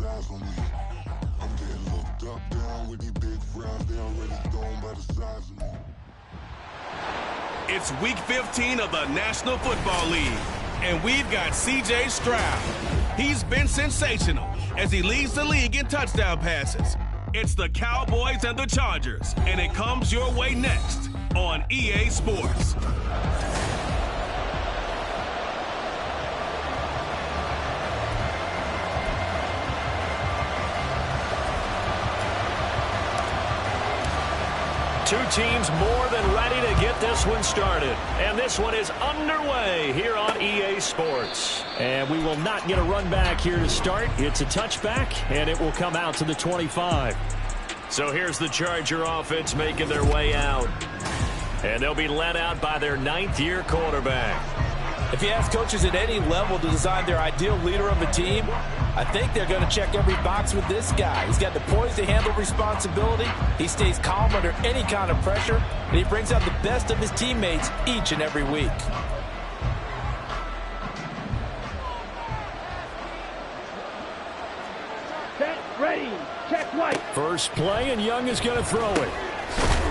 eyes on me. I'm getting looked up, down with these big frowns. They already thrown by the size of me. It's week 15 of the National Football League, and we've got C.J. Stroud. He's been sensational as he leads the league in touchdown passes. It's the Cowboys and the Chargers, and it comes your way next on EA Sports. Two teams more than ready to get this one started. And this one is underway here on EA Sports. And we will not get a run back here to start. It's a touchback, and it will come out to the 25. So here's the Charger offense making their way out. And they'll be led out by their ninth-year quarterback. If you ask coaches at any level to design their ideal leader of a team, I think they're going to check every box with this guy. He's got the poise to handle responsibility. He stays calm under any kind of pressure, and he brings out the best of his teammates each and every week. Set, ready, check right. First play, and Young is going to throw it.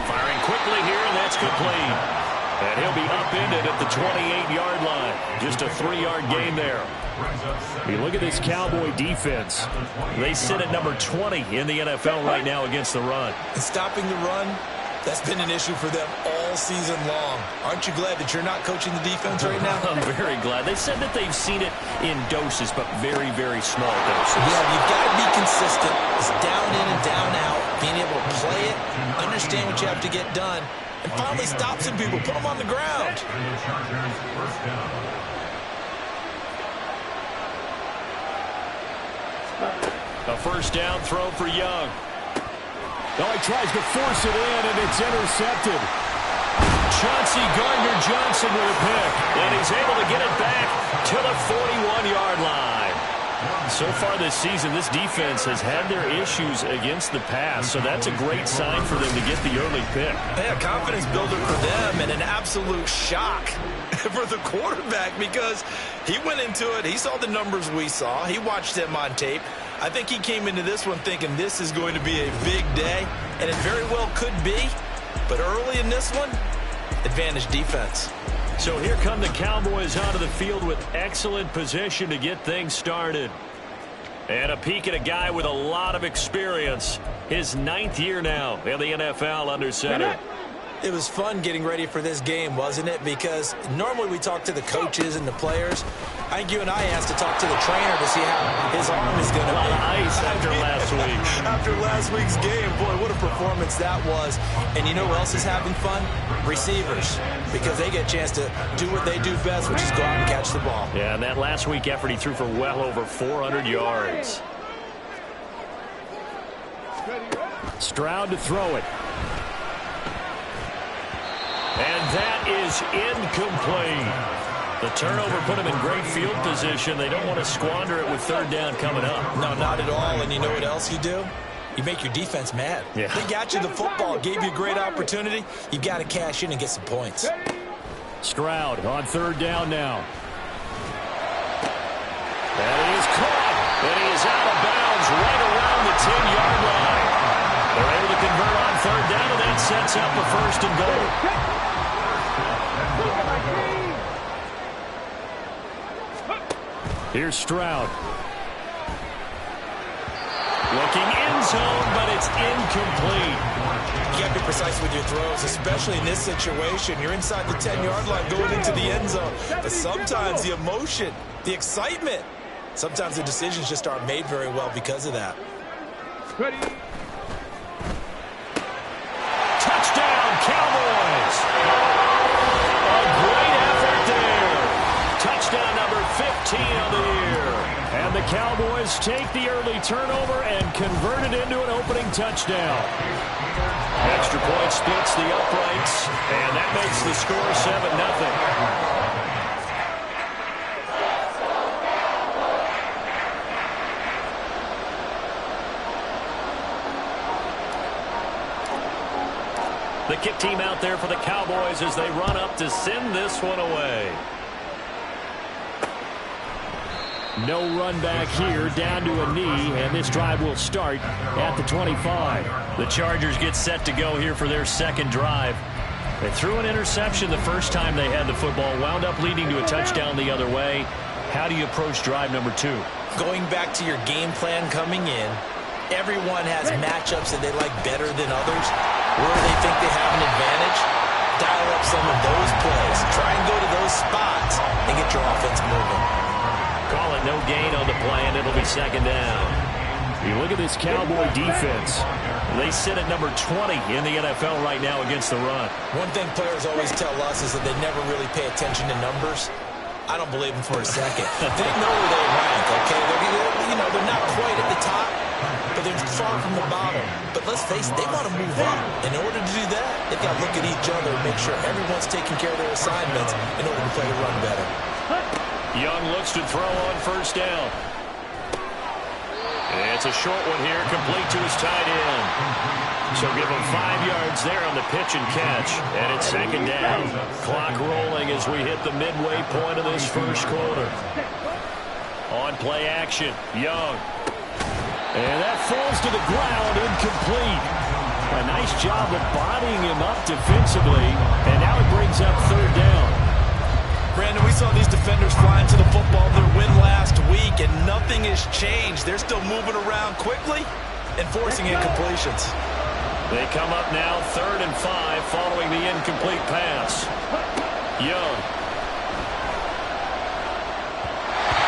Firing quickly here, and that's complete. And he'll be upended at the 28-yard line. Just a 3-yard gain there. You look at this Cowboy defense. They sit at number 20 in the NFL right now against the run. And stopping the run, that's been an issue for them all season long. Aren't you glad that you're not coaching the defense right now? I'm very glad. They said that they've seen it in doses, but very, very small doses. Yeah, you've got to be consistent. It's down in and down out. Being able to play it, understand what you have to get done, and finally stop some people, put them on the ground. A first down throw for Young. Oh, he tries to force it in, and it's intercepted. Chauncey Gardner-Johnson with a pick, and he's able to get it back to the 41-yard line. So far this season, this defense has had their issues against the pass, so that's a great sign for them to get the early pick. Yeah, confidence builder for them and an absolute shock for the quarterback because he went into it. He saw the numbers we saw. He watched them on tape. I think he came into this one thinking this is going to be a big day, and it very well could be. But early in this one, advantage defense. So here come the Cowboys onto the field with excellent position to get things started. And a peek at a guy with a lot of experience. His 9th year now in the NFL under center. It was fun getting ready for this game, wasn't it? Because normally we talk to the coaches and the players. I think you and I asked to talk to the trainer to see how his arm is going to be. A lot of ice after last week. After last week's game, boy, what a performance that was. And you know who else is having fun? Receivers. Because they get a chance to do what they do best, which is go out and catch the ball. Yeah, and that last week effort, he threw for well over 400 yards. Stroud to throw it. And that is incomplete. The turnover put him in great field position. They don't want to squander it with third down coming up. No, not at all. And you know what else you do? You make your defense mad. Yeah. They got you the football, gave you a great opportunity. You've got to cash in and get some points. Stroud on third down now. And he is caught. And he is out of bounds right around the 10-yard line. They're able to convert on third down, and that sets up a first and goal. Here's Stroud. Looking end zone, but it's incomplete. You got to be precise with your throws, especially in this situation. You're inside the 10-yard line going into the end zone. But sometimes the emotion, the excitement, sometimes the decisions just aren't made very well because of that. Ready. Touchdown, Cowboys. A great effort there. Touchdown number 15 of the year. And the Cowboys take the early turnover and convert it into an opening touchdown. Extra point splits the uprights, and that makes the score 7-0. The kick team out there for the Cowboys as they run up to send this one away. No run back here, down to a knee, and this drive will start at the 25. The Chargers get set to go here for their second drive. They threw an interception the first time they had the football, wound up leading to a touchdown the other way. How do you approach drive number 2? Going back to your game plan coming in, everyone has matchups that they like better than others. Where they think they have an advantage, dial up some of those plays. Try and go to those spots and get your offense moving. Call it no gain on the play, and it'll be second down. You look at this Cowboy defense. They sit at number 20 in the NFL right now against the run. One thing players always tell us is that they never really pay attention to numbers. I don't believe them for a second. They know where they rank, okay? They're not quite at the top, but they're far from the bottom. But let's face it, they want to move up. In order to do that, they've got to look at each other and make sure everyone's taking care of their assignments in order to play the run better. Young looks to throw on first down. It's a short one here, complete to his tight end. So give him 5 yards there on the pitch and catch. And it's second down. Clock rolling as we hit the midway point of this first quarter. On play action, Young. And that falls to the ground, incomplete. A nice job of bodying him up defensively. And now it brings up third down. Brandon, we saw these defenders flying to the football in their win last week, and nothing has changed. They're still moving around quickly and forcing incompletions. They come up now, 3rd and 5, following the incomplete pass. Young.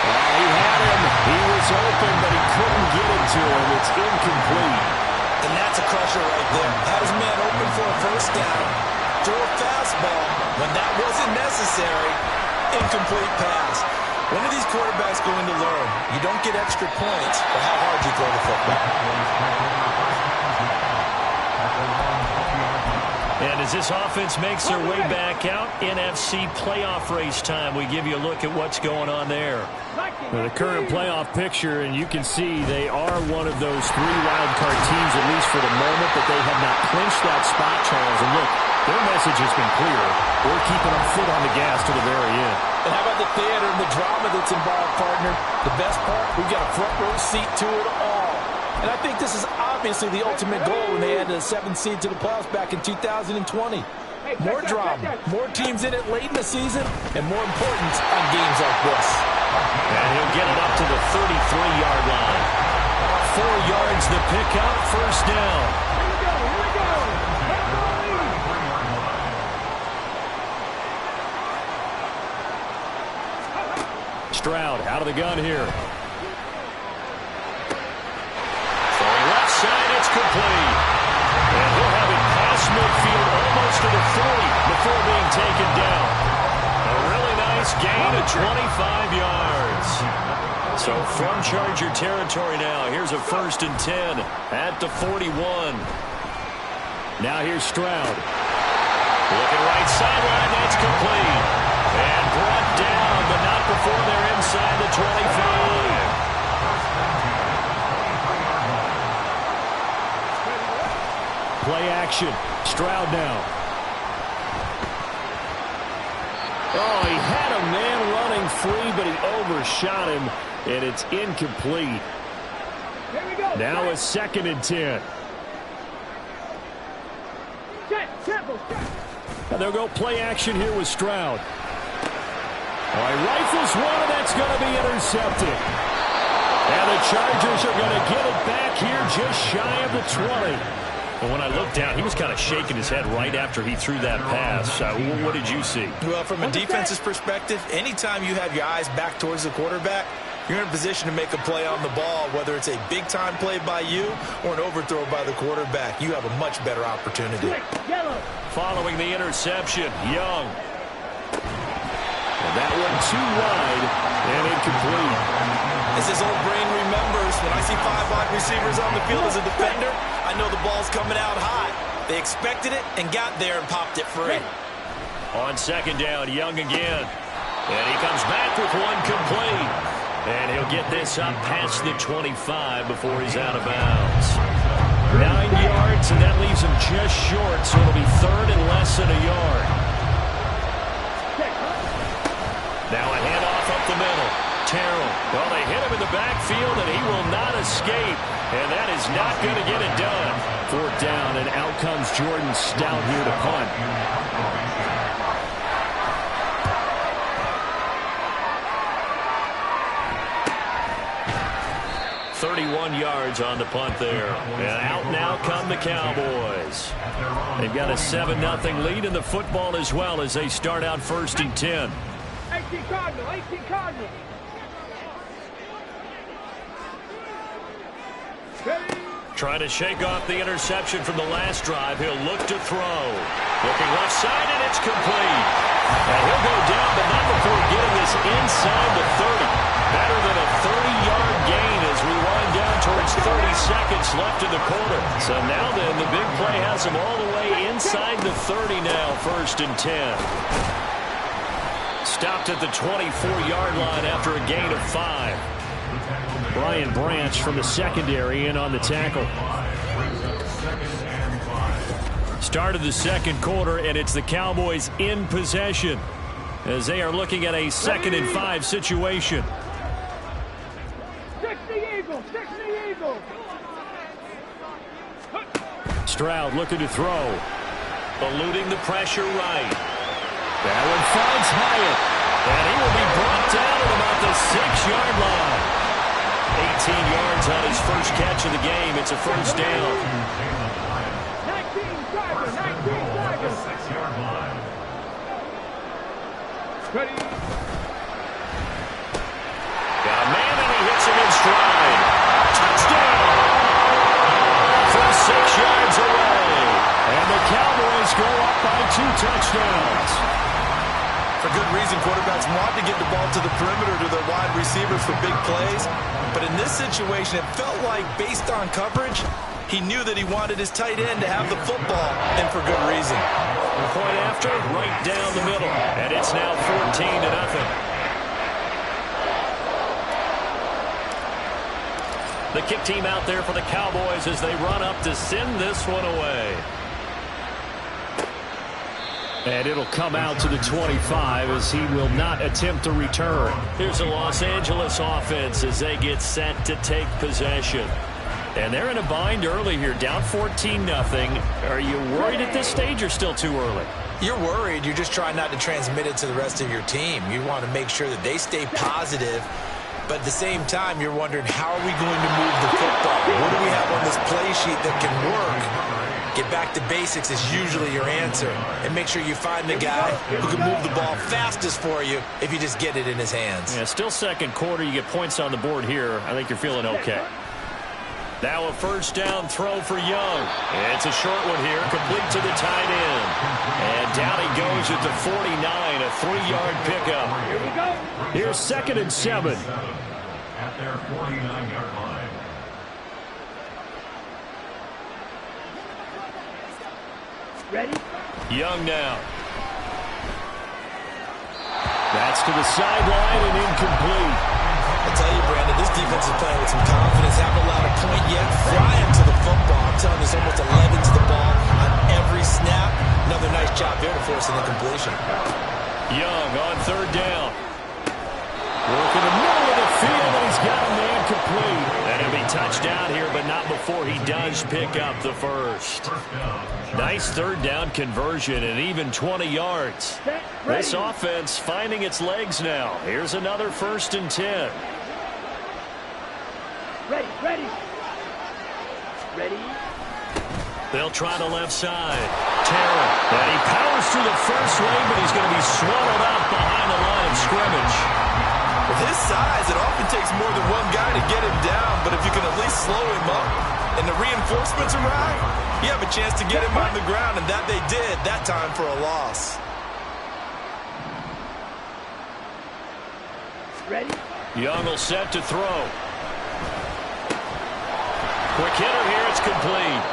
He had him. He was open, but he couldn't get it to him. It's incomplete. And that's a crusher right there. Had his man open for a first down. Throw a fastball when that wasn't necessary. Incomplete pass. When are these quarterbacks going to learn? You don't get extra points for how hard you throw the football. And as this offense makes their way back out, NFC playoff race time, we give you a look at what's going on there. Now, the current playoff picture, and you can see they are one of those 3 wild card teams, at least for the moment, but they have not clinched that spot, Charles. And look, their message has been clear. We're keeping our foot on the gas to the very end. And how about the theater and the drama that's involved, partner? The best part, we've got a front row seat to it all. And I think this is obviously the ultimate goal when they added a 7th seed to the playoffs back in 2020. More drama, more teams in it late in the season, and more importance on games like this. And he'll get it up to the 33-yard line. 4 yards the pickup, first down. Stroud out of the gun here. Throwing left side, it's complete. And he'll have it past midfield almost to the 40 before being taken down. A really nice gain of 25 yards. So from Charger territory now, here's a 1st and 10 at the 41. Now here's Stroud. Looking right sideline, that's complete. And brought down, but not before they're inside the 25. Play action. Stroud now. Oh, he had a man running free, but he overshot him, and it's incomplete. Now a 2nd and 10. And they'll go play action here with Stroud. All right, rifles one, and that's going to be intercepted. And the Chargers are going to get it back here just shy of the 20. And when I looked down, he was kind of shaking his head right after he threw that pass. What did you see? Well, from a defense's perspective, anytime you have your eyes back towards the quarterback, you're in a position to make a play on the ball, whether it's a big-time play by you or an overthrow by the quarterback. You have a much better opportunity. Following the interception, Young. And that one too wide and incomplete. As his old brain remembers, when I see 5 wide receivers on the field as a defender, I know the ball's coming out high. They expected it and got there and popped it free. On 2nd down, Young again. And he comes back with one complete. And he'll get this up past the 25 before he's out of bounds. 9 yards, and that leaves him just short, so it'll be 3rd and less than a yard. Now a handoff up the middle. Terrell. Well, they the backfield, and he will not escape. And that is not going to get it done. 4th down, and out comes Jordan Stout here to punt. 31 yards on the punt there. And out now come the Cowboys. They've got a 7-0 lead in the football as well as they start out 1st and 10. 18 Cardinal, 18 Cardinal. Trying to shake off the interception from the last drive. He'll look to throw. Looking left side, and it's complete. And he'll go down, but not before getting this inside the 30. Better than a 30-yard gain as we wind down towards 30 seconds left in the quarter. So now then, the big play has him all the way inside the 30 now, 1st and 10. Stopped at the 24-yard line after a gain of 5. Brian Branch from the secondary in on the tackle. Start of the second quarter, and it's the Cowboys in possession as they are looking at a 2nd and 5 situation. 60 Eagles, 60 Eagles. Stroud looking to throw. Eluding the pressure right. That one finds Hyatt. And he will be brought down at about the 6-yard line. 18 yards on his first catch of the game. It's a 1st down. 19 Tigers, 19 Tigers. 6-yard line. Ready. Got a man, and he hits him in stride. Touchdown! From 6 yards away. And the Cowboys go up by 2 touchdowns. For good reason, quarterbacks want to get the ball to the perimeter to their wide receivers for big plays. But in this situation, it felt like, based on coverage, he knew that he wanted his tight end to have the football, and for good reason. Point after, right down the middle. And it's now 14-0. The kick team out there for the Cowboys as they run up to send this one away. And it'll come out to the 25 as he will not attempt to return. Here's the Los Angeles offense as they get set to take possession. And they're in a bind early here, down 14-0. Are you worried at this stage or still too early? You're worried. You're just trying not to transmit it to the rest of your team. You want to make sure that they stay positive. But at the same time, you're wondering, how are we going to move the football? What do we have on this play sheet that can work? Get back to basics is usually your answer. And make sure you find the guy who can move the ball fastest for you if you just get it in his hands. Yeah, still second quarter. You get points on the board here. I think you're feeling okay. Now a 1st down throw for Young. It's a short one here, complete to the tight end. And down he goes at the 49, a 3-yard pickup. Here we go. Here's 2nd and 7. At their 49-yard line. Ready. Young now. That's to the sideline and incomplete. I tell you, Brandon, this defense is playing with some confidence. Haven't allowed a point yet. Flying to the football. I'm telling you, it's almost 11 to the ball on every snap. Another nice job there to force an incompletion. Young on 3rd down. Work in the middle of the field, and he's got a man complete. And he'll be touched down here, but not before he does pick up the first. Nice 3rd down conversion and even 20 yards. This offense finding its legs now. Here's another 1st and 10. Ready, ready. Ready. They'll try the left side. Terrell. And he powers through the first lane, but he's going to be swallowed up behind the line of scrimmage. With his size, it often takes more than one guy to get him down, but if you can at least slow him up and the reinforcements arrive, you have a chance to get him on the ground, and that they did that time for a loss. Ready. Young will set to throw. Quick hitter here, it's complete.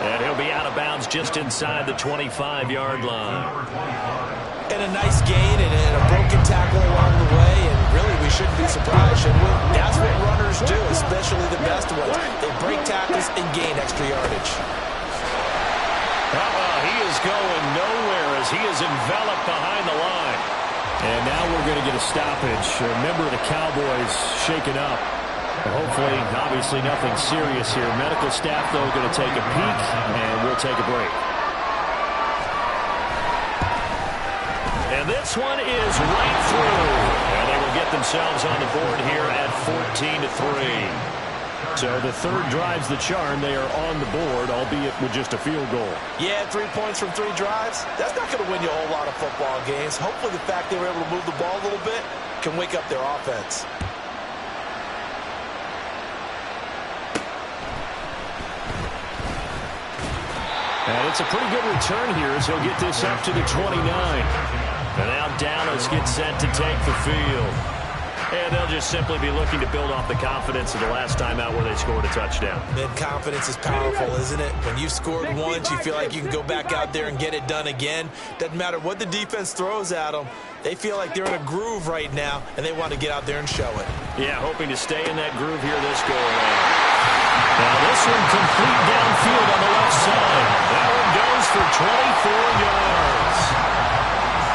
And he'll be out of bounds just inside the 25-yard line. And a nice gain and a broken tackle along the way, and really we shouldn't be surprised, should we? That's what runners do, especially the best ones. They break tackles and gain extra yardage. He is going nowhere as he is enveloped behind the line. And now we're going to get a stoppage. A member of the Cowboys shaken up. Hopefully, obviously nothing serious here. Medical staff, though, going to take a peek, and we'll take a break. And this one is right through. And they will get themselves on the board here at 14-3. So the third drives the charm. They are on the board, albeit with just a field goal. Yeah, 3 points from 3 drives. That's not going to win you a whole lot of football games. Hopefully the fact they were able to move the ball a little bit can wake up their offense. And it's a pretty good return here as he'll get this up to the 29. And now Dallas gets set to take the field. And they'll just simply be looking to build off the confidence of the last time out where they scored a touchdown. Man, confidence is powerful, isn't it? When you've scored once, you feel like you can go back out there and get it done again. Doesn't matter what the defense throws at them. They feel like they're in a groove right now, and they want to get out there and show it. Yeah, hoping to stay in that groove here this go-around. Now this one complete downfield on the left side. That one goes for 24 yards.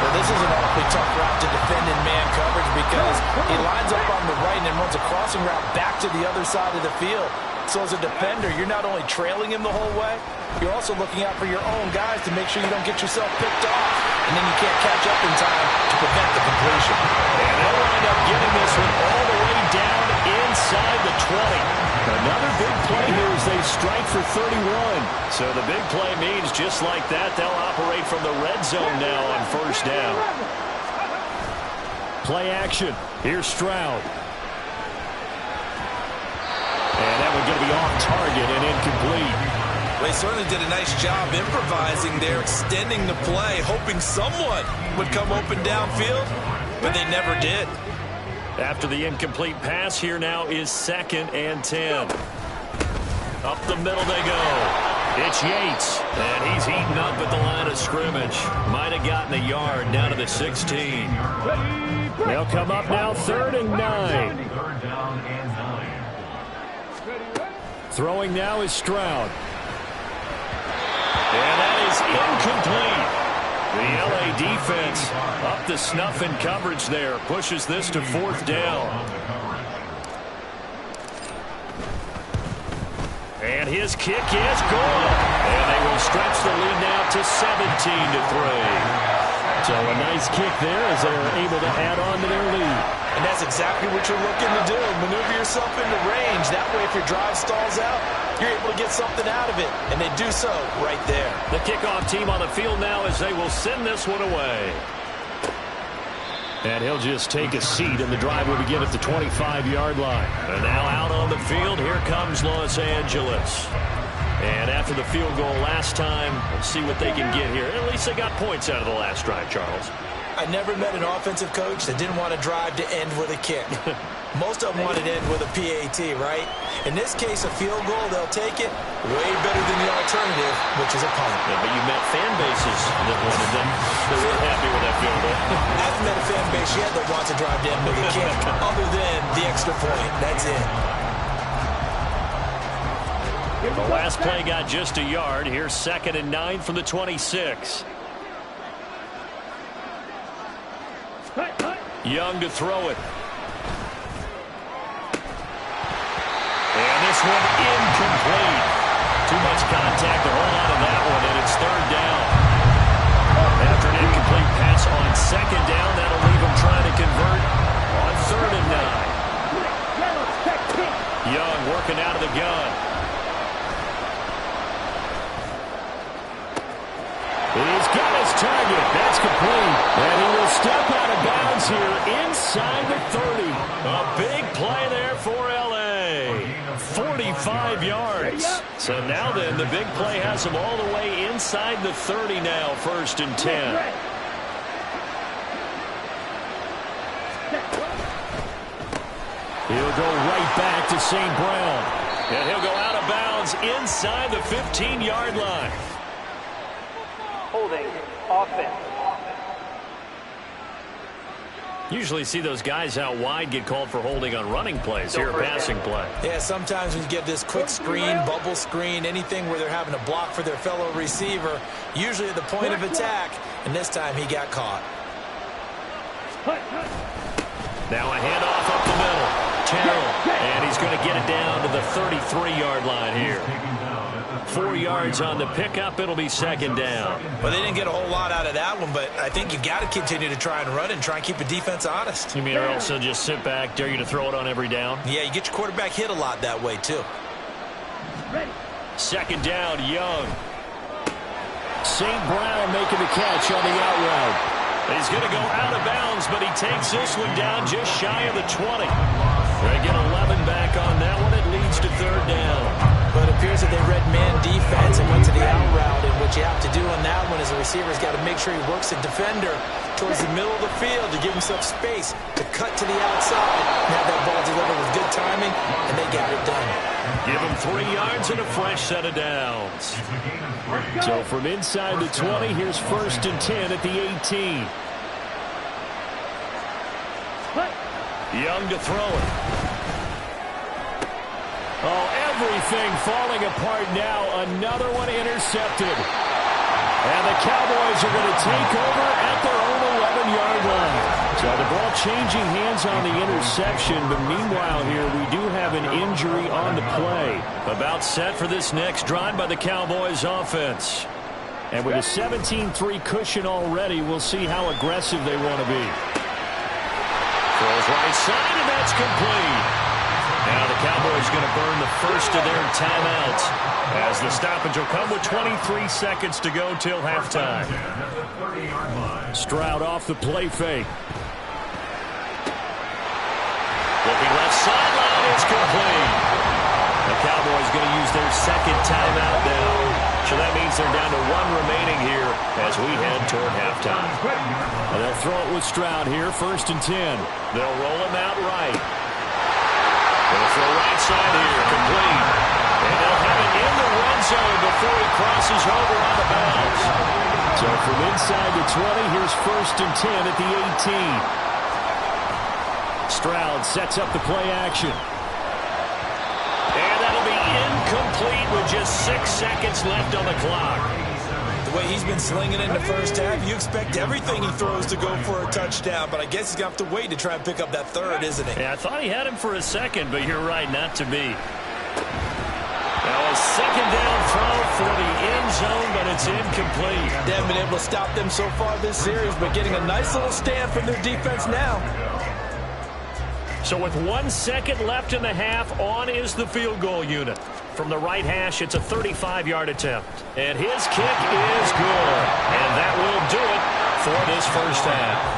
Well, this is an awfully tough route to defend in man coverage because he lines up on the right and then runs a crossing route back to the other side of the field. So as a defender, you're not only trailing him the whole way, you're also looking out for your own guys to make sure you don't get yourself picked off. And then you can't catch up in time to prevent the completion. And they'll wind up getting this one all the way down inside the 20. Another big play here as they strike for 31. So the big play means just like that, they'll operate from the red zone now on first down. Play action. Here's Stroud. And that one's going to be off target and incomplete. Well, he certainly did a nice job improvising there, extending the play, hoping someone would come open downfield, but they never did. After the incomplete pass, here now is 2nd and 10. Up the middle they go. It's Yates, and he's heating up at the line of scrimmage. Might have gotten a yard down to the 16. They'll come up now 3rd and 9. Throwing now is Stroud. And that is incomplete. The LA defense up to snuff in coverage there. Pushes this to 4th down. And his kick is good. And they will stretch the lead now to 17-3. So a nice kick there as they're able to add on to their lead. And that's exactly what you're looking to do. Maneuver yourself into range. That way, if your drive stalls out, you're able to get something out of it. And they do so right there. The kickoff team on the field now as they will send this one away. And he'll just take a seat, and the drive will begin at the 25-yard line. And now out on the field, here comes Los Angeles. And after the field goal last time, let's see what they can get here. At least they got points out of the last drive, Charles. I never met an offensive coach that didn't want to drive to end with a kick. Most of them want to end with a PAT, right? In this case, a field goal, they'll take it way better than the alternative, which is a punt. Yeah, but you met fan bases that wanted them. They were happy with that field goal. I haven't met a fan base yet that wants to drive to end with a kick, other than the extra point. That's it. The last play got just a yard. Here's 2nd and 9 from the 26. Young to throw it. And this one incomplete. Too much contact to hold on to that one, and it's 3rd down. After an incomplete pass on 2nd down, that'll leave him trying to convert on 3rd and 9. Young working out of the gun. He's got his target. That's complete. And he will step out of bounds here inside the 30. A big play there for L.A. 45 yards. So now then, the big play has him all the way inside the 30 now, 1st and 10. He'll go right back to St. Brown. And he'll go out of bounds inside the 15-yard line. Holding offense. Usually see those guys out wide get called for holding on running plays. Here, a passing play. Yeah, sometimes when you get this quick screen, bubble screen, anything where they're having to block for their fellow receiver, usually at the point of attack, and this time he got caught. Now a handoff up the middle. Terrell. And he's going to get it down to the 33-yard line here. 4 yards on the pickup. It'll be second down. Well, they didn't get a whole lot out of that one, but I think you've got to continue to try and run and try and keep the defense honest. You mean or also just sit back, dare you to throw it on every down? Yeah, you get your quarterback hit a lot that way, too. Ready. Second down, Young. St. Brown making the catch on the out route. He's going to go out of bounds, but he takes this one down just shy of the 20. They get 11 back on that one. It leads to third down. But it appears that they read man defense and went to the out route. And what you have to do on that one is the receiver's got to make sure he works the defender towards the middle of the field to give himself space to cut to the outside and have that ball delivered with good timing, and they got it done. Give him 3 yards and a fresh set of downs. So from inside the 20, here's 1st and 10 at the 18. Young to throw it. Oh, everything falling apart now. Another one intercepted. And the Cowboys are going to take over at their own 11-yard line. So the ball changing hands on the interception, but meanwhile here we do have an injury on the play. About set for this next drive by the Cowboys offense. And with a 17-3 cushion already, we'll see how aggressive they want to be. Throws right side, and that's complete. Now the Cowboys going to burn the first of their timeouts as the stoppage will come with 23 seconds to go till halftime. Stroud off the play fake. Looking left sideline, it's complete. The Cowboys going to use their second timeout now. So that means they're down to 1 remaining here as we head toward halftime. And they'll throw it with Stroud here, 1st and 10. They'll roll him out right. They'll throw right side here, complete. And they'll have it in the run zone before he crosses over out of bounds. So from inside the 20, here's 1st and 10 at the 18. Stroud sets up the play action. And that'll be incomplete with just 6 seconds left on the clock. The way he's been slinging in the first half, you expect everything he throws to go for a touchdown, but I guess he's going to have to wait to try and pick up that third, isn't he? Yeah, I thought he had him for a second, but you're right, not to be. Now a second down throw for the end zone, but it's incomplete. They haven't been able to stop them so far this series, but getting a nice little stand from their defense now. So with 1 second left in the half, on is the field goal unit. From the right hash, it's a 35-yard attempt. And his kick is good. And that will do it for this first half.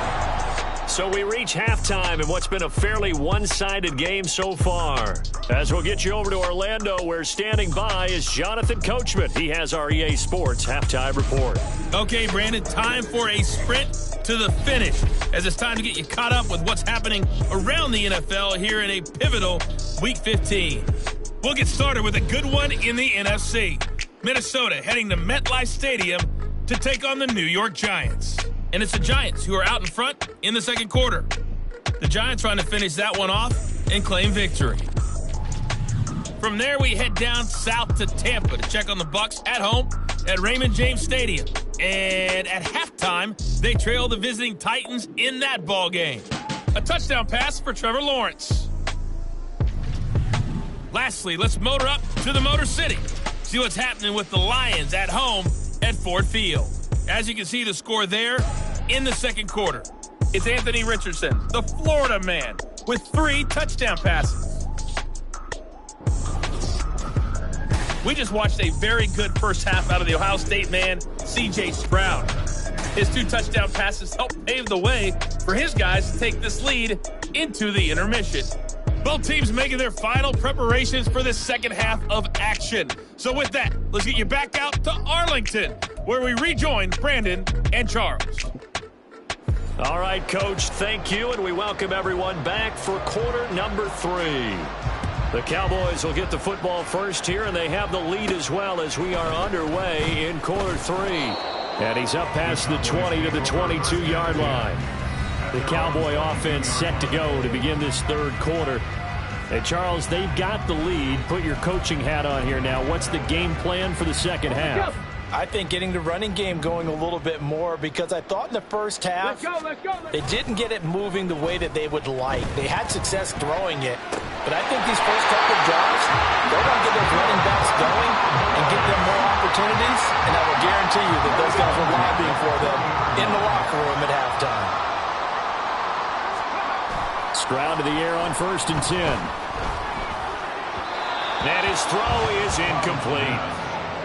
So we reach halftime in what's been a fairly one-sided game so far. As we'll get you over to Orlando, where standing by is Jonathan Coachman. He has our EA Sports halftime report. Okay, Brandon, time for a sprint to the finish, as it's time to get you caught up with what's happening around the NFL here in a pivotal Week 15. We'll get started with a good one in the NFC. Minnesota heading to MetLife Stadium to take on the New York Giants. And it's the Giants who are out in front in the second quarter. The Giants trying to finish that one off and claim victory. From there, we head down south to Tampa to check on the Bucs at home at Raymond James Stadium. And at halftime, they trail the visiting Titans in that ball game. A touchdown pass for Trevor Lawrence. Lastly, let's motor up to the Motor City. See what's happening with the Lions at home at Ford Field. As you can see, the score there in the second quarter. It's Anthony Richardson, the Florida man, with 3 touchdown passes. We just watched a very good first half out of the Ohio State man, C.J. Stroud. His 2 touchdown passes helped pave the way for his guys to take this lead into the intermission. Both teams making their final preparations for this second half of action. So with that, let's get you back out to Arlington, where we rejoin Brandon and Charles. All right, Coach, thank you, and we welcome everyone back for quarter number 3. The Cowboys will get the football first here, and they have the lead as well as we are underway in quarter 3. And he's up past the 20 to the 22-yard line. The Cowboy offense set to go to begin this third quarter. Hey, Charles, they've got the lead. Put your coaching hat on here now. What's the game plan for the second half? I think getting the running game going a little bit more, because I thought in the first half they didn't get it moving the way that they would like. They had success throwing it, but I think these first couple of drives, they're going to get those running backs going and get them more opportunities, and I will guarantee you that those guys are lobbying for them in the locker room at halftime. Stroud to the air on 1st and 10. And his throw is incomplete.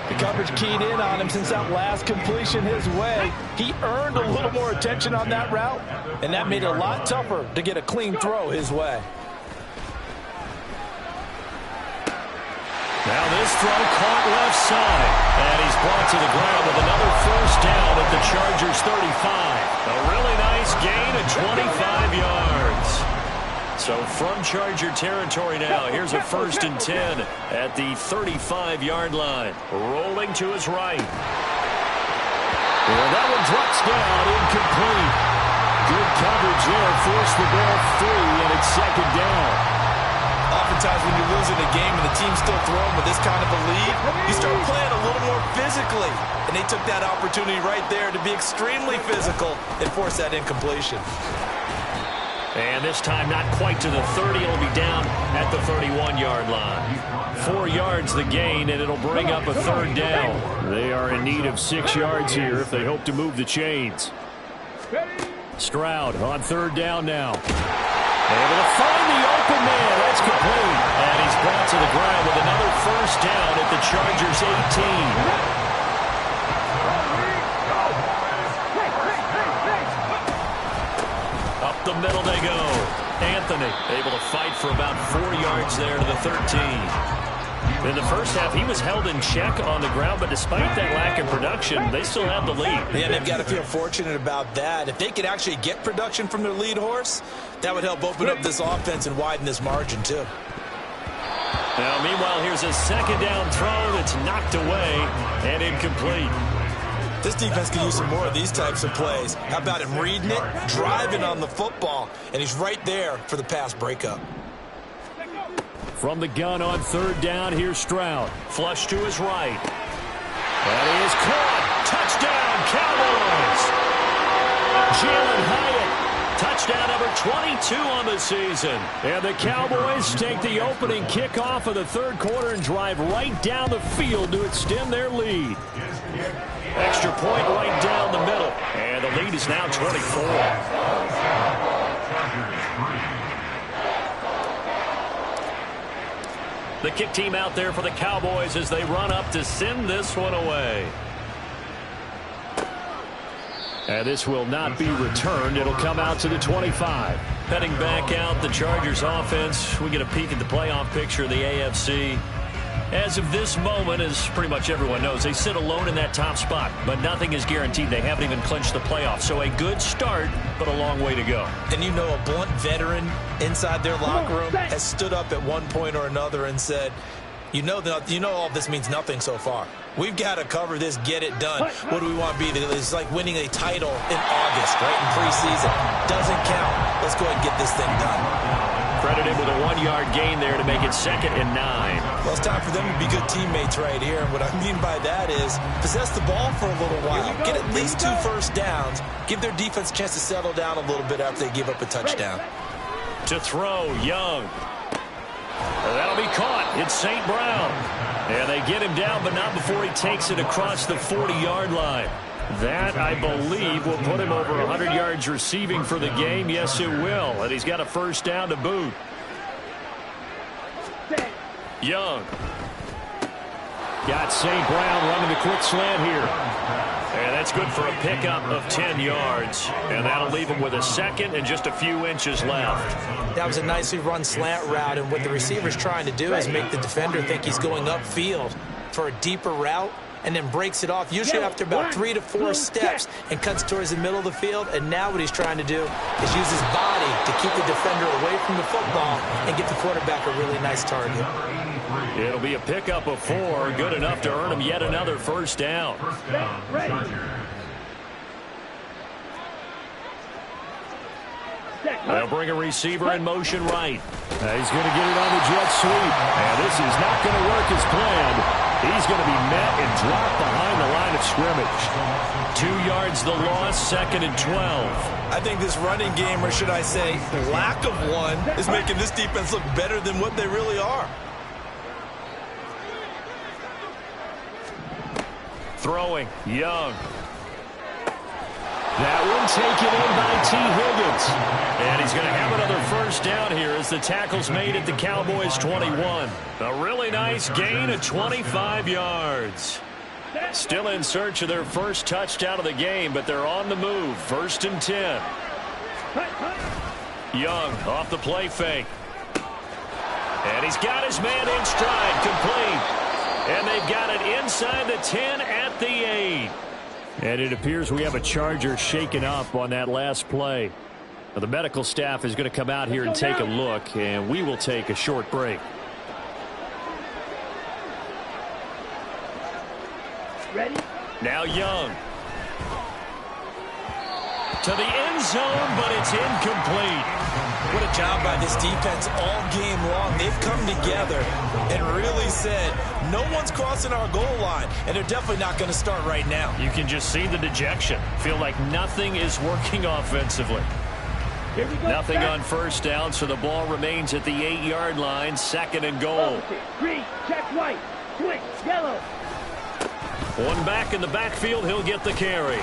The coverage keyed in on him since that last completion his way. He earned a little more attention on that route, and that made it a lot tougher to get a clean throw his way. Now this throw caught left side, and he's brought to the ground with another 1st down at the Chargers' 35. A really nice gain of 25 yards. So from Charger territory now, here's a 1st and 10 at the 35-yard line. Rolling to his right. And that one drops down, incomplete. Good coverage there, forced the ball free, and it's 2nd down. Oftentimes when you're losing a game and the team's still throwing with this kind of a lead, you start playing a little more physically. And they took that opportunity right there to be extremely physical and force that incompletion. And this time not quite to the 30. It'll be down at the 31-yard line. 4 yards the gain, and it'll bring up a 3rd down. They are in need of 6 yards here if they hope to move the chains. Stroud on 3rd down now. Able to find the open man. That's complete. And he's brought to the ground with another 1st down at the Chargers' 18. Up the middle they go. Anthony able to fight for about 4 yards there to the 13. In the first half, he was held in check on the ground, but despite that lack of production, they still have the lead. Yeah, they've got to feel fortunate about that. If they could actually get production from their lead horse, that would help open up this offense and widen this margin too. Now, meanwhile, here's a 2nd down throw that's knocked away and incomplete. This defense can use some more of these types of plays. How about him reading it, driving on the football, and he's right there for the pass breakup. From the gun on 3rd down, here's Stroud. Flush to his right. That is caught. Touchdown, Cowboys. Jalen Hyatt, touchdown number 22 on the season. And the Cowboys take the opening kickoff of the 3rd quarter and drive right down the field to extend their lead. Extra point right down the middle. And the lead is now 24. The kick team out there for the Cowboys as they run up to send this one away. And this will not be returned. It'll come out to the 25. Heading back out, the Chargers offense. We get a peek at the playoff picture of the AFC. As of this moment, as pretty much everyone knows, they sit alone in that top spot. But nothing is guaranteed. They haven't even clinched the playoffs. So a good start, but a long way to go. And you know, a blunt veteran inside their locker room has stood up at one point or another and said, you know all this means nothing so far. We've got to cover this, get it done. What do we want to be? It's like winning a title in August, right, in preseason. Doesn't count. Let's go ahead and get this thing done. Credited with a 1-yard gain there to make it 2nd and 9. Well, it's time for them to be good teammates right here. And what I mean by that is possess the ball for a little while. Get at least 2 first downs. Give their defense a chance to settle down a little bit after they give up a touchdown. To throw, Young. That'll be caught. It's St. Brown. And they get him down, but not before he takes it across the 40-yard line. That, I believe, will put him over 100 yards receiving for the game. Yes, it will. And he's got a 1st down to boot. Young. Got St. Brown running the quick slant here. And that's good for a pickup of 10 yards. And that'll leave him with a 2nd and just a few inches left. That was a nicely run slant route. And what the receiver's trying to do is make the defender think he's going upfield for a deeper route, and then breaks it off, usually after about 3 to 4 steps, and cuts towards the middle of the field. And now what he's trying to do is use his body to keep the defender away from the football and get the quarterback a really nice target. It'll be a pickup of 4, good enough to earn him yet another 1st down. They'll bring a receiver in motion right. He's going to get it on the jet sweep. And this is not going to work as planned. He's going to be met and dropped behind the line of scrimmage. 2 yards the loss, 2nd and 12. I think this running game, or should I say lack of one, is making this defense look better than what they really are. Throwing, Young. That one taken in by T. Higgins. And he's going to have another first down here as the tackle's made at the Cowboys' 21. A really nice gain of 25 yards. Still in search of their first touchdown of the game, but they're on the move. 1st and 10. Young off the play fake. And he's got his man in stride, complete. And they've got it inside the 10 at the 8. And it appears we have a Charger shaken up on that last play. Now, the medical staff is going to come out here and take a look, and we will take a short break. Ready? Now Young. To the end zone, but it's incomplete. What a job by this defense all game long. They've come together and really said, no one's crossing our goal line, and they're definitely not going to start right now. You can just see the dejection. Feel like nothing is working offensively. Here we go. Nothing on first down, so the ball remains at the 8-yard line, 2nd and goal. Green, check white, switch, yellow. One back in the backfield, he'll get the carry.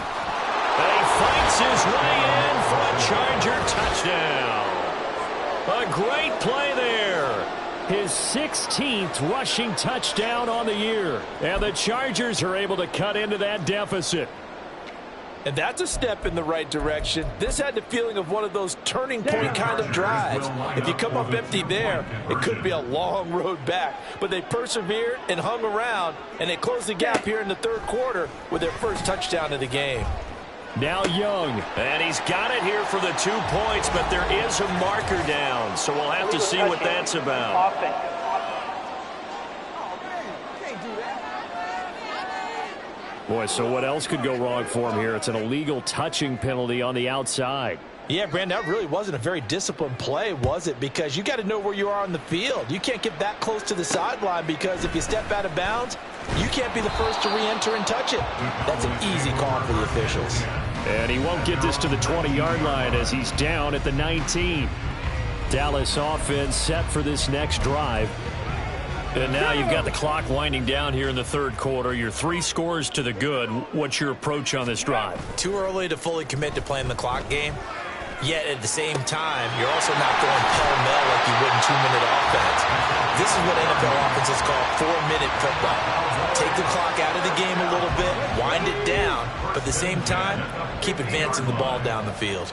And he fights his way in for a Charger touchdown. A great play there. His 16th rushing touchdown on the year. And the Chargers are able to cut into that deficit. And that's a step in the right direction. This had the feeling of one of those turning point kind of drives. If you come up empty there, it could be a long road back. But they persevered and hung around, and they closed the gap here in the 3rd quarter with their first touchdown of the game. Now Young, and he's got it here for the 2 points, but there is a marker down, so we'll have to see what that's about. Boy, so what else could go wrong for him here? It's an illegal touching penalty on the outside. Yeah, Brandon, that really wasn't a very disciplined play, was it? Because you got to know where you are on the field. You can't get that close to the sideline because if you step out of bounds, you can't be the first to re-enter and touch it. That's an easy call for the officials. And he won't get this to the 20-yard line as he's down at the 19. Dallas offense set for this next drive. And now you've got the clock winding down here in the 3rd quarter. You're 3 scores to the good. What's your approach on this drive? Too early to fully commit to playing the clock game. Yet at the same time, you're also not going pell-mell like you would in 2-minute offense. This is what NFL offenses call 4-minute football. Take the clock out of the game a little bit, wind it down, but at the same time, keep advancing the ball down the field.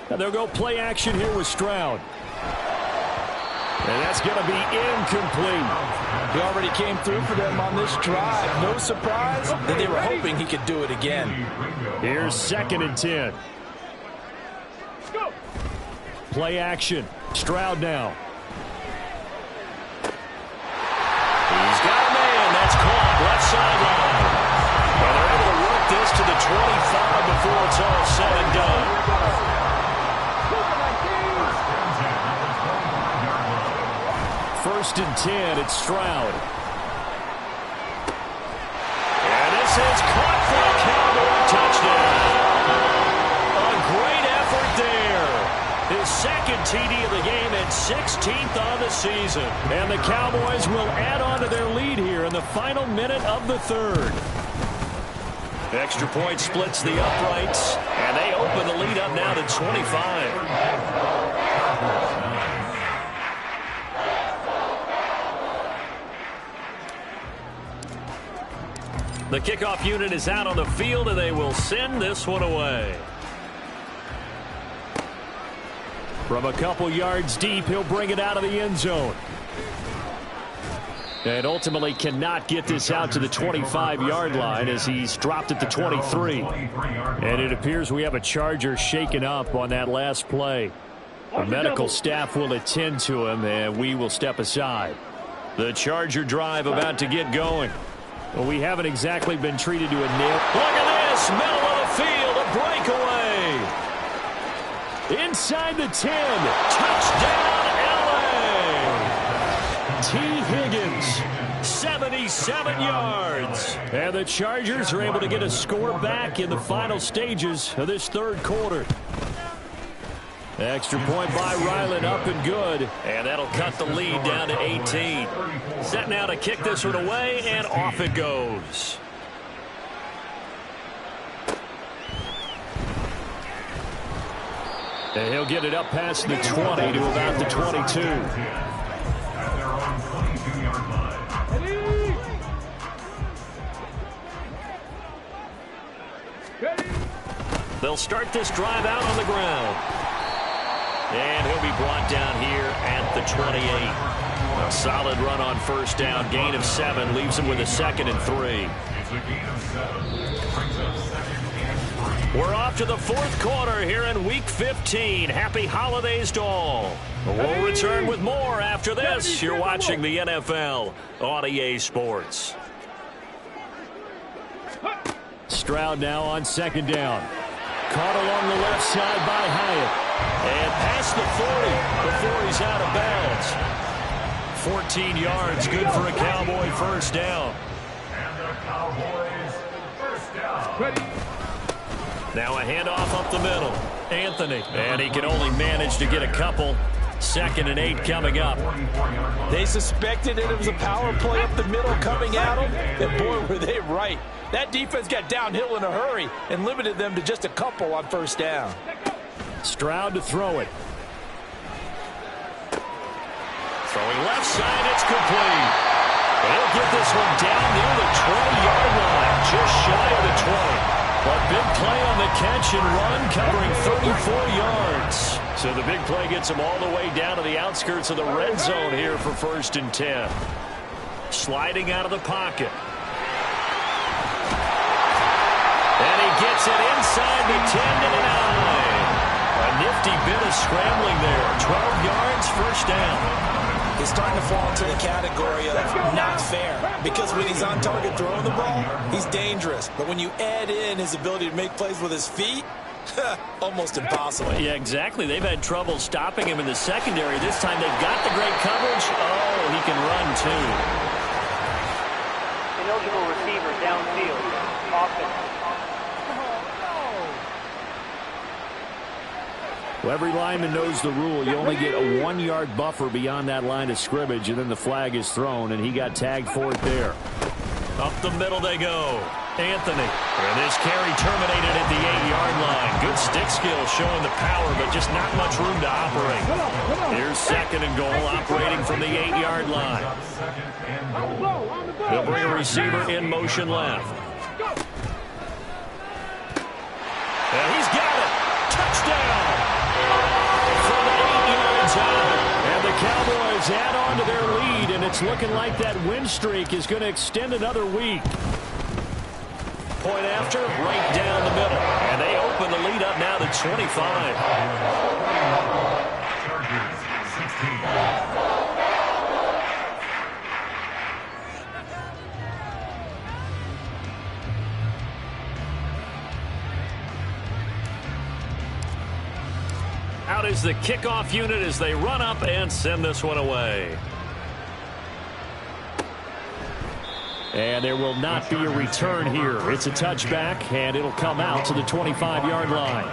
And they'll go play action here with Stroud. And that's going to be incomplete. He already came through for them on this drive. No surprise that they were hoping he could do it again. Here's 2nd and 10. Play action. Stroud now. He's got a man. That's caught. Left sideline. And they're able to work this to the 25 before it's all said and done. First and 10, it's Stroud. And this is caught for a Cowboy touchdown. A great effort there. His 2nd TD of the game and 16th on the season. And the Cowboys will add on to their lead here in the final minute of the 3rd. Extra point splits the uprights, and they open the lead up now to 25. The kickoff unit is out on the field, and they will send this one away. From a couple yards deep, he'll bring it out of the end zone. And ultimately cannot get this out to the 25-yard line as he's dropped at the 23. And it appears we have a Charger shaken up on that last play. The medical staff will attend to him, and we will step aside. The Charger drive about to get going. Well, we haven't exactly been treated to a nail. Look at this, middle of the field, a breakaway. Inside the 10, touchdown LA. T. Higgins, 77 yards. And the Chargers are able to get a score back in the final stages of this third quarter. Extra point by Ryland, up and good. And that'll cut the lead down to 18. Set now to kick this one away, and off it goes. And he'll get it up past the 20 to about the 22. They'll start this drive out on the ground. And he'll be brought down here at the 28. A solid run on first down. Gain of 7 leaves him with a 2nd and 3. We're off to the fourth quarter here in Week 15. Happy holidays to all. We'll return with more after this. You're watching the NFL on EA Sports. Stroud now on 2nd down. Caught along the left side by Hyatt. And past the 40 before he's out of bounds. 14 yards, good for a Cowboy first down. And the Cowboys first down. Now a handoff up the middle. Anthony. And he can only manage to get a couple. 2nd and 8 coming up. They suspected it was a power play up the middle coming at them. And boy, were they right. That defense got downhill in a hurry and limited them to just a couple on first down. Stroud to throw it. Throwing left side, it's complete. They'll get this one down near the 20-yard line, just shy of the 20. But big play on the catch and run, covering 34 yards. So the big play gets him all the way down to the outskirts of the red zone here for 1st and 10. Sliding out of the pocket. And he gets it inside the 10 to the 9. A nifty bit of scrambling there. 12 yards, first down. He's starting to fall into the category of not fair, because when he's on target throwing the ball, he's dangerous. But when you add in his ability to make plays with his feet, almost impossible. Yeah, exactly. They've had trouble stopping him in the secondary. This time they've got the great coverage. Oh, he can run too. Ineligible receiver downfield. Offense. Well, every lineman knows the rule. You only get a 1-yard buffer beyond that line of scrimmage, and then the flag is thrown, and he got tagged for it there. Up the middle they go. Anthony. And this carry terminated at the 8-yard line. Good stick skill showing the power, but just not much room to operate. Here's 2nd and goal, operating from the 8-yard line. They'll bring a receiver in motion left. And he's got it. Touchdown. And the Cowboys add on to their lead, and it's looking like that win streak is going to extend another week. Point after, right down the middle. And they open the lead up now to 25. Chargers, 16. Out is the kickoff unit as they run up and send this one away. And there will not be a return here. It's a touchback, and it'll come out to the 25-yard line.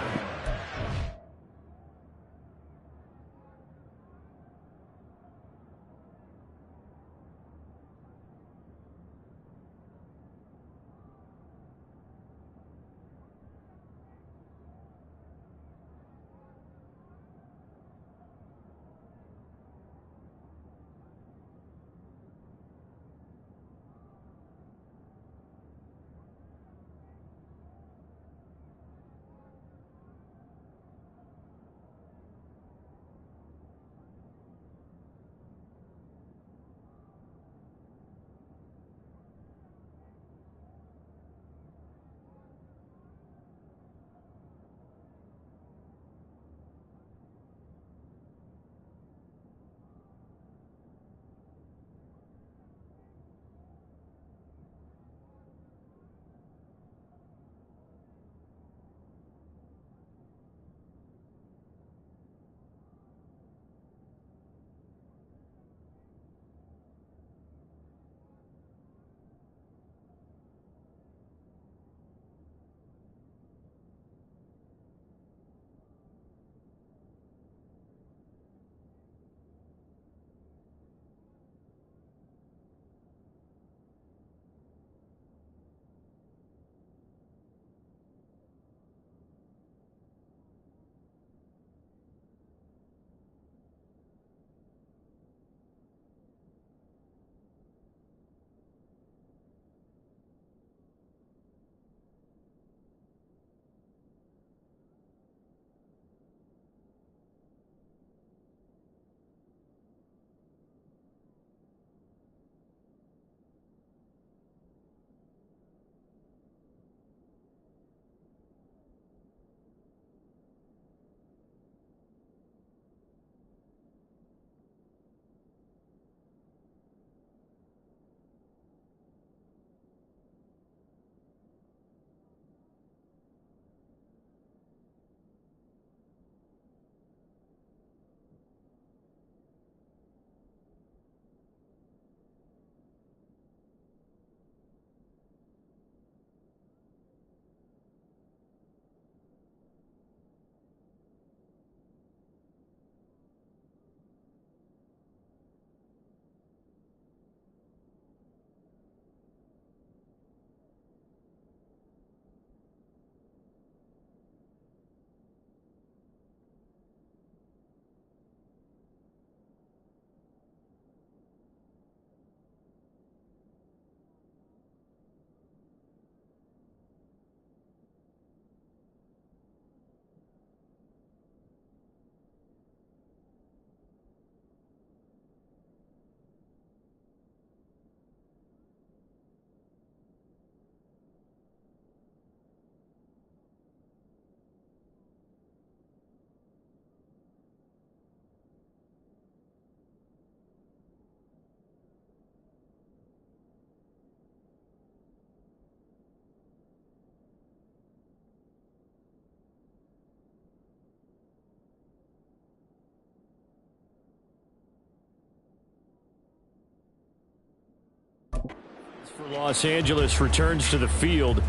For Los Angeles returns to the field,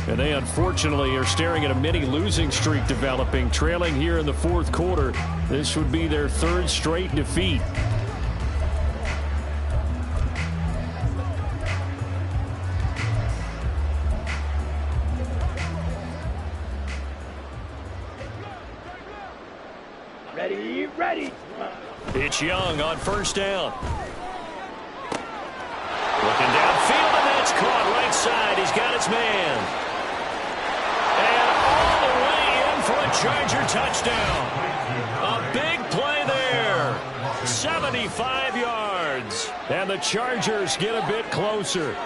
and they unfortunately are staring at a mini losing streak developing, trailing here in the fourth quarter. This would be their third straight defeat. Ready. It's Young on first down. Looking downfield, and that's caught right side. He's got his man. And all the way in for a Charger touchdown. A big play there. 75 yards. And the Chargers get a bit closer.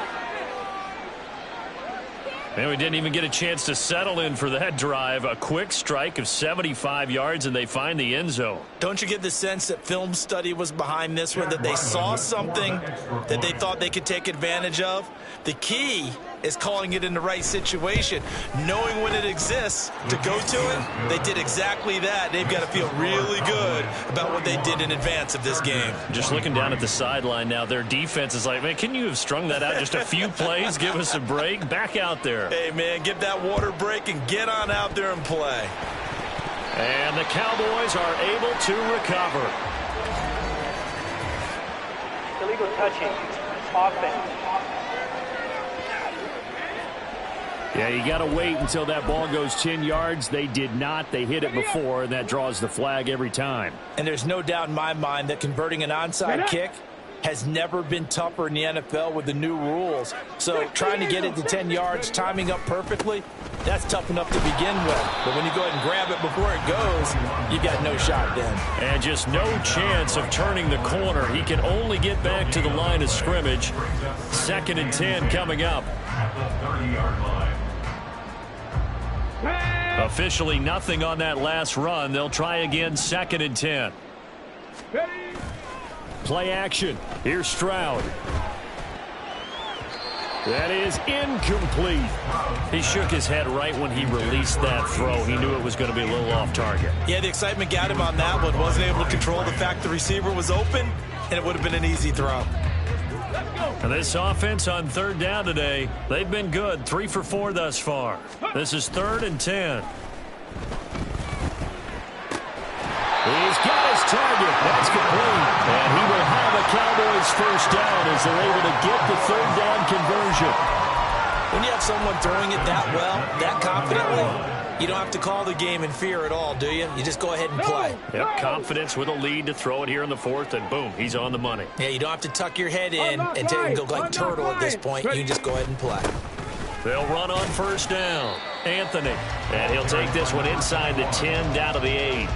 And we didn't even get a chance to settle in for that drive. A quick strike of 75 yards, and they find the end zone. Don't you get the sense that film study was behind this one, that they saw something that they thought they could take advantage of? The key is calling it in the right situation, knowing when it exists to go to it. They did exactly that. They've got to feel really good about what they did in advance of this game. Just looking down at the sideline now, their defense is like, man, can you have strung that out just a few plays? Give us a break. Back out there. Hey, man, give that water break and get on out there and play. And the Cowboys are able to recover. Illegal touching. Offense. Yeah, you got to wait until that ball goes 10 yards. They did not. They hit it before, and that draws the flag every time. And there's no doubt in my mind that converting an onside kick has never been tougher in the NFL with the new rules. So trying to get it to 10 yards, timing up perfectly, that's tough enough to begin with. But when you go ahead and grab it before it goes, you got no shot then. And just no chance of turning the corner. He can only get back to the line of scrimmage. 2nd and 10 coming up. Officially nothing on that last run. They'll try again, 2nd and 10. Play action. Here's Stroud. That is incomplete. He shook his head right when he released that throw. He knew it was going to be a little off target. Yeah, the excitement got him on that one. Wasn't able to control the fact the receiver was open, and it would have been an easy throw. And this offense on 3rd down today, they've been good. 3 for 4 thus far. This is 3rd and 10. He's got his target. That's complete. And he will have a Cowboys first down as they're able to get the 3rd down conversion. When you have someone throwing it that well, that confidently, you don't have to call the game in fear at all, do you? You just go ahead and play. Yep, confidence with a lead to throw it here in the 4th, and boom, he's on the money. Yeah, you don't have to tuck your head in and go like turtle at this point. You can just go ahead and play. They'll run on first down. Anthony. And he'll take this one inside the 10 down to the 8.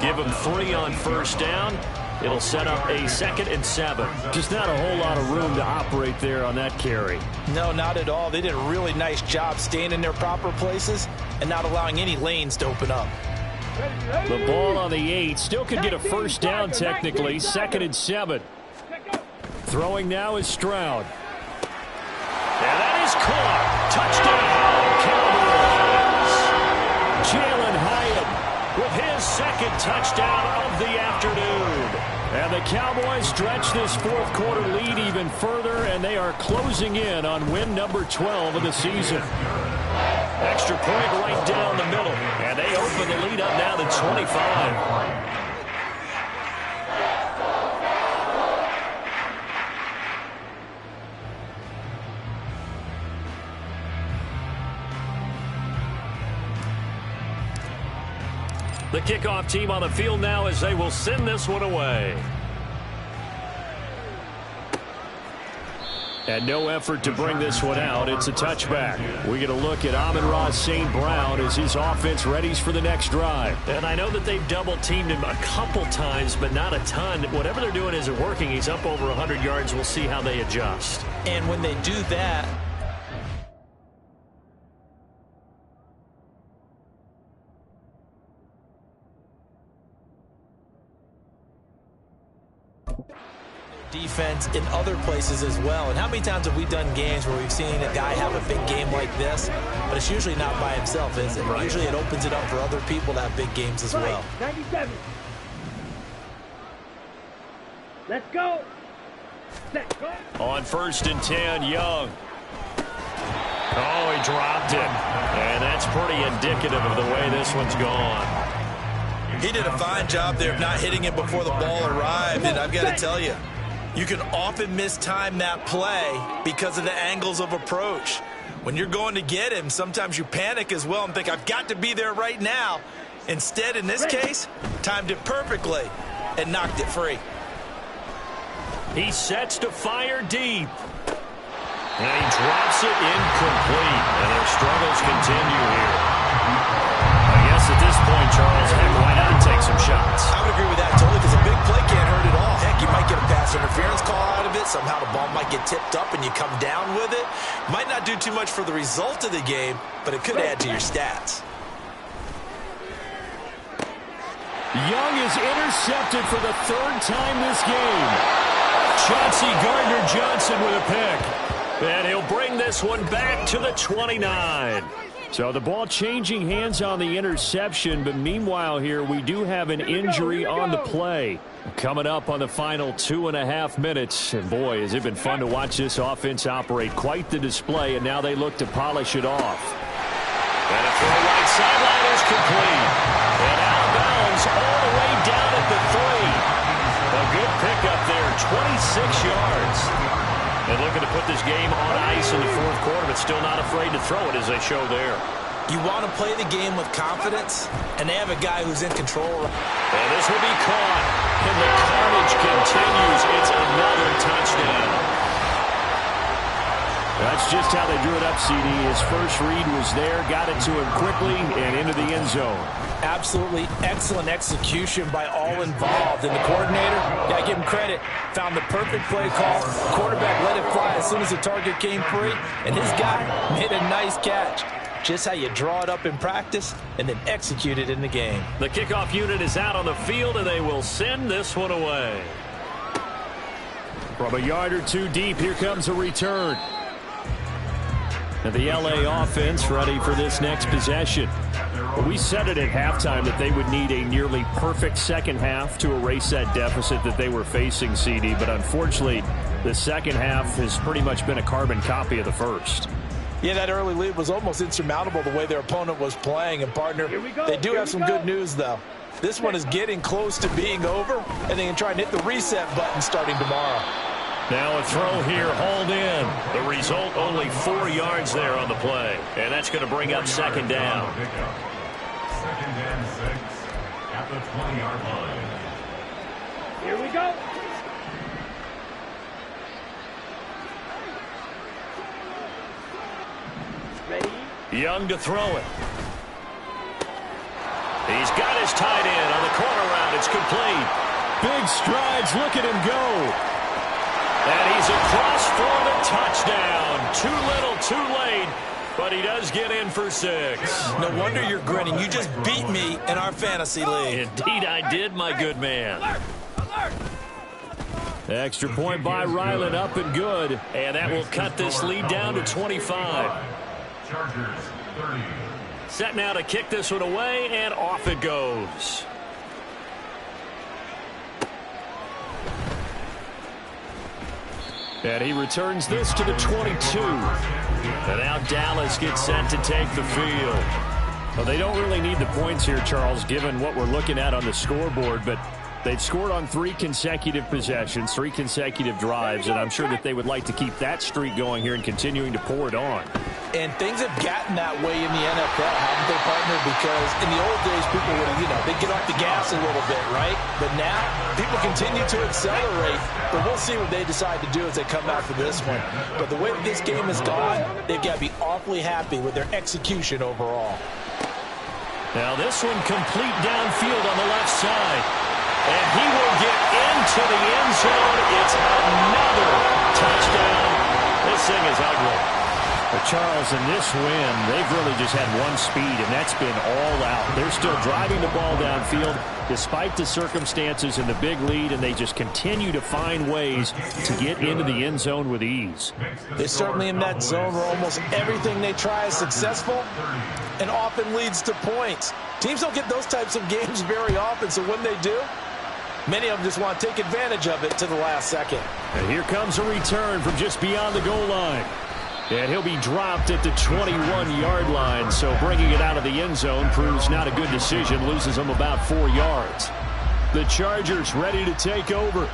Give him 3 on first down. It'll set up a 2nd and 7. Just not a whole lot of room to operate there on that carry. No, not at all. They did a really nice job staying in their proper places and not allowing any lanes to open up. The ball on the 8. Still could get a first down technically. 2nd and 7. Throwing now is Stroud. And that is caught. Touchdown, Cowboys. Jalen Hyatt with his 2nd touchdown of the afternoon. And the Cowboys stretch this 4th quarter lead even further, and they are closing in on win number 12 of the season. Extra point right down the middle, and they open the lead up now to 25. The kickoff team on the field now as they will send this one away. And no effort to bring this one out. It's a touchback. We get a look at Amon-Ra St. Brown as his offense readies for the next drive. And I know that they've double-teamed him a couple times, but not a ton. Whatever they're doing isn't working. He's up over 100 yards. We'll see how they adjust. And when they do that, defense in other places as well. And how many times have we done games where we've seen a guy have a big game like this, but it's usually not by himself, is it? Right. Usually it opens it up for other people to have big games as well. 97. Let's go. On 1st and 10, Young. Oh, he dropped it. And that's pretty indicative of the way this one's gone. He did a fine job there of not hitting it before the ball arrived, and I've got to tell you, you can often mistime that play because of the angles of approach. When you're going to get him, sometimes you panic as well and think, I've got to be there right now. Instead, in this case, timed it perfectly and knocked it free. He sets to fire deep. And he drops it incomplete. And their struggles continue here. I guess at this point, Charles, heck, why not take some shots? I would agree with that totally, because a big play can't hurt at all. Heck, you might get a pass interference call out of it. Somehow the ball might get tipped up and you come down with it. Might not do too much for the result of the game, but it could add to your stats. Young is intercepted for the 3rd time this game. Chauncey Gardner-Johnson with a pick. And he'll bring this one back to the 29. So the ball changing hands on the interception, but meanwhile here we do have an injury on the play. Coming up on the final 2.5 minutes. And boy, has it been fun to watch this offense operate. Quite the display, and now they look to polish it off. And a throw right sideline is complete. And out of bounds all the way down at the 3. A good pickup there, 26 yards. And looking to put this game on ice in the 4th quarter, but still not afraid to throw it as they show there. You want to play the game with confidence, and they have a guy who's in control. And this will be caught. And the carnage continues. It's another touchdown. That's just how they drew it up, CD. His first read was there, got it to him quickly, and into the end zone. Absolutely excellent execution by all involved. And the coordinator, got to give him credit, found the perfect play call. Quarterback let it fly as soon as the target came free, and his guy made a nice catch. Just how you draw it up in practice and then execute it in the game. The kickoff unit is out on the field, and they will send this one away. From a yard or two deep, here comes a return. And the LA offense ready for this next possession. We said it at halftime that they would need a nearly perfect second half to erase that deficit that they were facing, CD. But unfortunately, the second half has pretty much been a carbon copy of the first. Yeah, that early lead was almost insurmountable the way their opponent was playing. And, partner, they do have some good news, though. This one is getting close to being over, and they can try and hit the reset button starting tomorrow. Now a throw here, hauled in. The result, only 4 yards there on the play. And that's going to bring up 2nd down. 2nd and 6 at the 20-yard line. Here we go. Ready? Young to throw it. He's got his tight end on the corner route. It's complete. Big strides. Look at him go. And he's across for the touchdown. Too little, too late. But he does get in for 6. No wonder you're grinning. You just beat me in our fantasy league. Indeed I did, my good man. Extra point by Ryland, up and good. And that will cut this lead down to 25. Chargers 30. Set now to kick this one away, and off it goes. And he returns this to the 22. And now Dallas gets set to take the field. Well, they don't really need the points here, Charles, given what we're looking at on the scoreboard, but they've scored on 3 consecutive possessions, 3 consecutive drives, and I'm sure that they would like to keep that streak going here and continuing to pour it on. And things have gotten that way in the NFL, haven't they, partner? Because in the old days, people would, they'd get off the gas a little bit, right? But now, people continue to accelerate. But we'll see what they decide to do as they come out for this one. But the way that this game has gone, they've got to be awfully happy with their execution overall. Now this one complete downfield on the left side. And he will get into the end zone. It's another touchdown. This thing is ugly. But Charles, in this win, they've really just had one speed, and that's been all out. They're still driving the ball downfield despite the circumstances and the big lead, and they just continue to find ways to get into the end zone with ease. They're certainly in that zone where almost everything they try is successful and often leads to points. Teams don't get those types of games very often, so when they do, Many of them just want to take advantage of it to the last second. And here comes a return from just beyond the goal line. And he'll be dropped at the 21-yard line, so bringing it out of the end zone proves not a good decision, loses him about 4 yards. The Chargers ready to take over.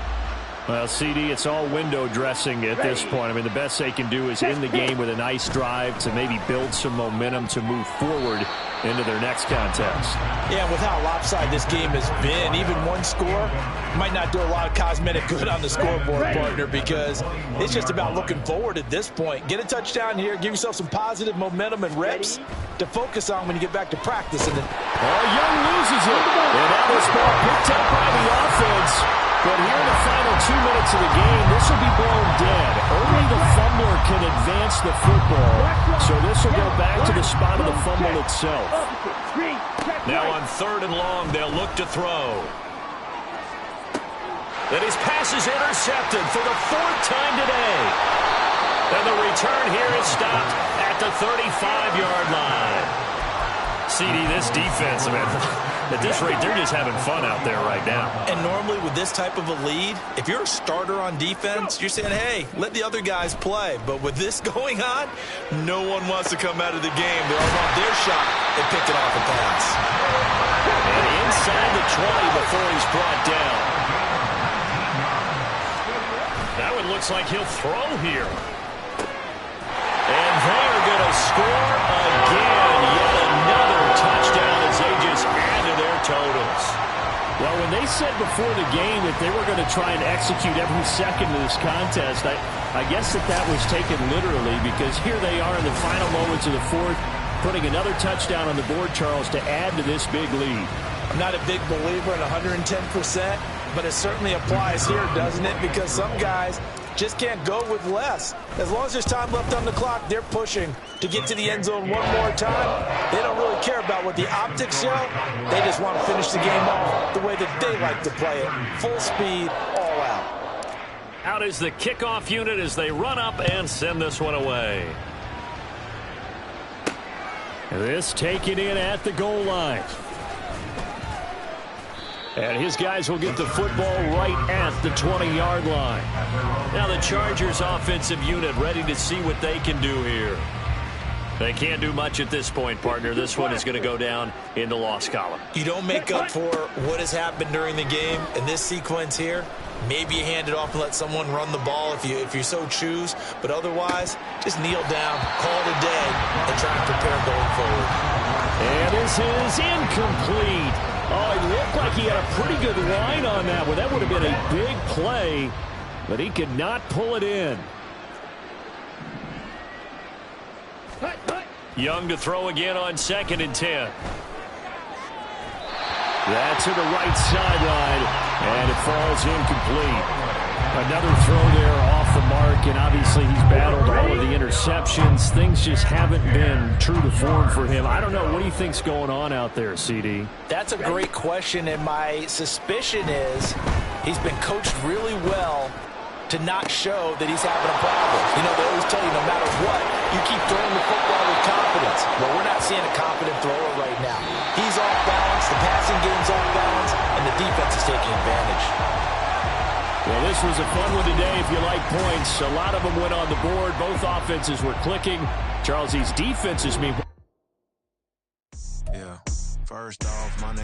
Well, CD, it's all window dressing at this point. I mean, the best they can do is end the game with a nice drive to maybe build some momentum to move forward into their next contest. Yeah, with how lopsided this game has been, even one score might not do a lot of cosmetic good on the scoreboard, partner, because it's just about looking forward at this point. Get a touchdown here, give yourself some positive momentum and reps to focus on when you get back to practice. And then Young loses it. And that was ball picked up by the offense. But here in the final 2 minutes of the game, this will be blown dead. Only the fumbler can advance the football, so this will go back to the spot of the fumble itself. Now on 3rd and long, they'll look to throw. And his pass is intercepted for the 4th time today. And the return here is stopped at the 35-yard line. CD, this defense, man, at this rate, they're just having fun out there right now. And normally with this type of a lead, if you're a starter on defense, you're saying, hey, let the other guys play. But with this going on, no one wants to come out of the game. They all want their shot at picking off a pass. And inside the 20 before he's brought down. That one looks like he'll throw here. And they're going to score again. Yet another touchdown as they just add to their totals. Well, when they said before the game that they were going to try and execute every second of this contest, I guess that was taken literally, because here they are in the final moments of the 4th, putting another touchdown on the board, Charles, to add to this big lead. I'm not a big believer in 110%, but it certainly applies here, doesn't it? Because some guys just can't go with less. As long as there's time left on the clock, they're pushing to get to the end zone one more time. They don't really care about what the optics show. They just want to finish the game off the way that they like to play it. Full speed, all out. Out is the kickoff unit as they run up and send this one away. This taken in at the goal line. And his guys will get the football right at the 20-yard line. Now the Chargers offensive unit ready to see what they can do here. They can't do much at this point, partner. This one is going to go down in the loss column. You don't make up for what has happened during the game in this sequence here. Maybe you hand it off and let someone run the ball if you so choose. But otherwise, just kneel down, call it a day, and try and prepare going forward. And this is incomplete. Oh, it looked like he had a pretty good line on that one. That would have been a big play, but he could not pull it in. Young to throw again on 2nd and 10. That's to the right sideline, and it falls incomplete. Another throw there off the mark, and obviously he's battled all of the interceptions. Things just haven't been true to form for him. I don't know. What do you think's going on out there, CD? That's a great question, and my suspicion is he's been coached really well to not show that he's having a problem. You know, they always tell you no matter what, you keep throwing the football with confidence. Well, we're not seeing a confident thrower right now. He's off balance, the passing game's off balance, and the defense is taking advantage. Well, this was a fun one today if you like points. A lot of them went on the board. Both offenses were clicking. Charles, these defenses mean... Yeah, first off, my name...